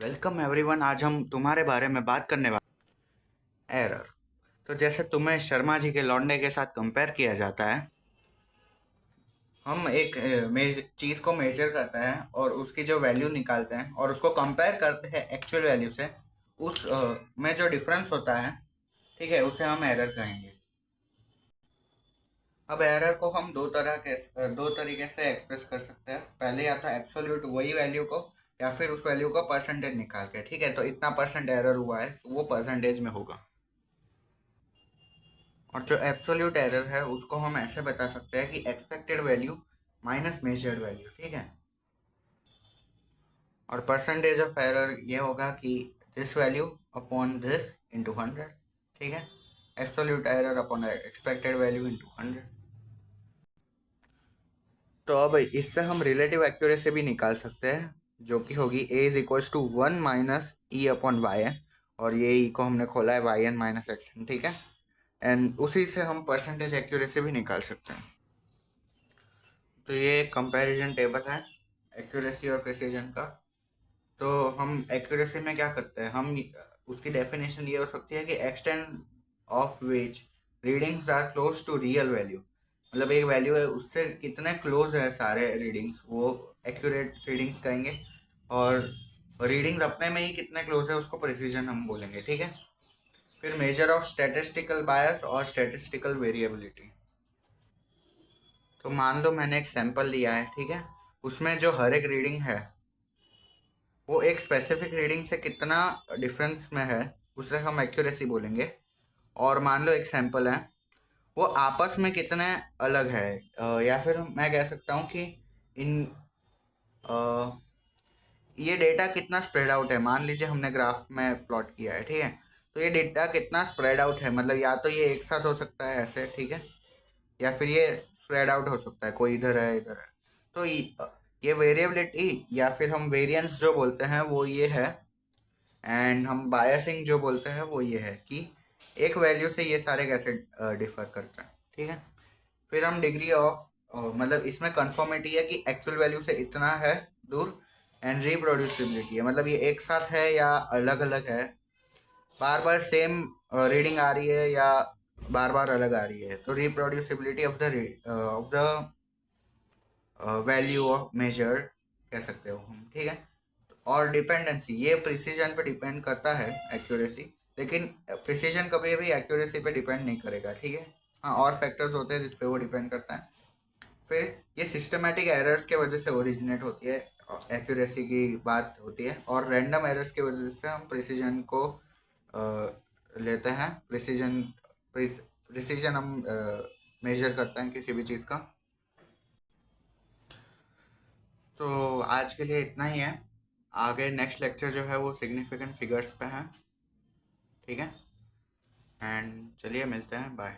Welcome everyone. आज हम तुम्हारे बारे में बात करने वाले एरर। तो जैसे तुम्हें शर्मा जी के लौंडे के साथ कंपेयर किया जाता है, हम एक चीज़ को मेजर करते हैं और उसकी जो वैल्यू निकालते हैं और उसको कंपेयर करते हैं एक्चुअल वैल्यू से। उस में जो डिफरेंस होता है, ठीक है, उसे हम एरर कहेंगे। अब एरर को हम दो तरीके से एक्सप्रेस कर सकते हैं। पहले या तो एब्सोल्यूट वही वैल्यू को, या फिर उस वैल्यू को परसेंटेज निकाल के, ठीक है, तो इतना परसेंट एरर हुआ है तो वो परसेंटेज में होगा। और जो एब्सोल्यूट एरर है उसको हम ऐसे बता सकते हैं कि expected value minus measured value, ठीक है। और परसेंटेज ऑफ एरर ये होगा कि this value upon this into 100, ठीक है। Absolute error upon expected value into 100। तो अब इससे हम रिलेटिव एक्यूरेसी भी निकाल सकते हैं, जो कि होगी ए is equals to 1 - e/y n। और ये ई को हमने खोला है yn - x, ठीक है। एंड उसी से हम परसेंटेज एक्यूरेसी भी निकाल सकते हैं। तो ये कंपैरिजन टेबल है एक्यूरेसी और प्रिसीजन का। तो हम एक्यूरेसी में क्या करते हैं, हम उसकी डेफिनेशन ये हो सकती है कि extent of which readings are close to real value. मतलब एक वैल्यू है, उससे कितने क्लोज है सारे रीडिंग्स, वो एक्यूरेट रीडिंग्स कहेंगे। और रीडिंग्स अपने में ही कितने क्लोज है उसको प्रिसीजन हम बोलेंगे, ठीक है। फिर मेजर ऑफ स्टैटिस्टिकल बायस और स्टैटिस्टिकल वेरिएबिलिटी। तो मान लो मैंने एक सैंपल लिया है, ठीक है। उसमें जो हर एक रीडिंग है वो एक स्पेसिफिक रीडिंग से कितना डिफरेंस में है, उसे हम एक्यूरेसी बोलेंगे। और मान लो एक सैंपल है, वो आपस में कितने अलग है, या फिर मैं कह सकता हूँ कि इन अ, ये डेटा कितना स्प्रेड आउट है। मान लीजिए हमने ग्राफ में प्लॉट किया है, ठीक है। तो ये डेटा कितना स्प्रेड आउट है, मतलब या तो ये एक साथ हो सकता है ऐसे, ठीक है, या फिर ये स्प्रेड आउट हो सकता है, कोई इधर है इधर है। तो ये वेरिएबिलिटी या फिर हम वेरिएंस जो बोलते हैं वो ये है। एंड हम बायसिंग जो बोलते हैं वो ये है कि एक वैल्यू से ये सारे कैसे डिफर करते हैं, ठीक है। फिर हम डिग्री ऑफ, मतलब इसमें कंफर्मिटी है कि एक्चुअल वैल्यू से इतना है दूर। एंड रिप्रोड्यूसिबिलिटी है, मतलब ये एक साथ है या अलग अलग है, बार बार सेम रीडिंग आ रही है या बार बार अलग आ रही है। तो reproducibility of the value of measure कह सकते हो हम, ठीक है। और डिपेंडेंसी, ये प्रिसीजन पे डिपेंड करता है एक्यूरेसी, लेकिन प्रिसीजन कभी भी एक्यूरेसी पे डिपेंड नहीं करेगा, ठीक है। हाँ, और फैक्टर्स होते हैं जिस पे वो डिपेंड करता है। फिर ये सिस्टमेटिक एरर्स के वजह से ओरिजिनेट होती है, एक्यूरेसी की बात होती है। और रैंडम एरर्स की वजह से हम प्रिसीजन को लेते हैं। प्रिसीजन हम मेजर करते हैं किसी भी चीज़ का। तो आज के लिए इतना ही है। आगे नेक्स्ट लेक्चर जो है वो सिग्निफिकेंट फिगर्स पे है, ठीक है। एंड चलिए मिलते हैं, बाय।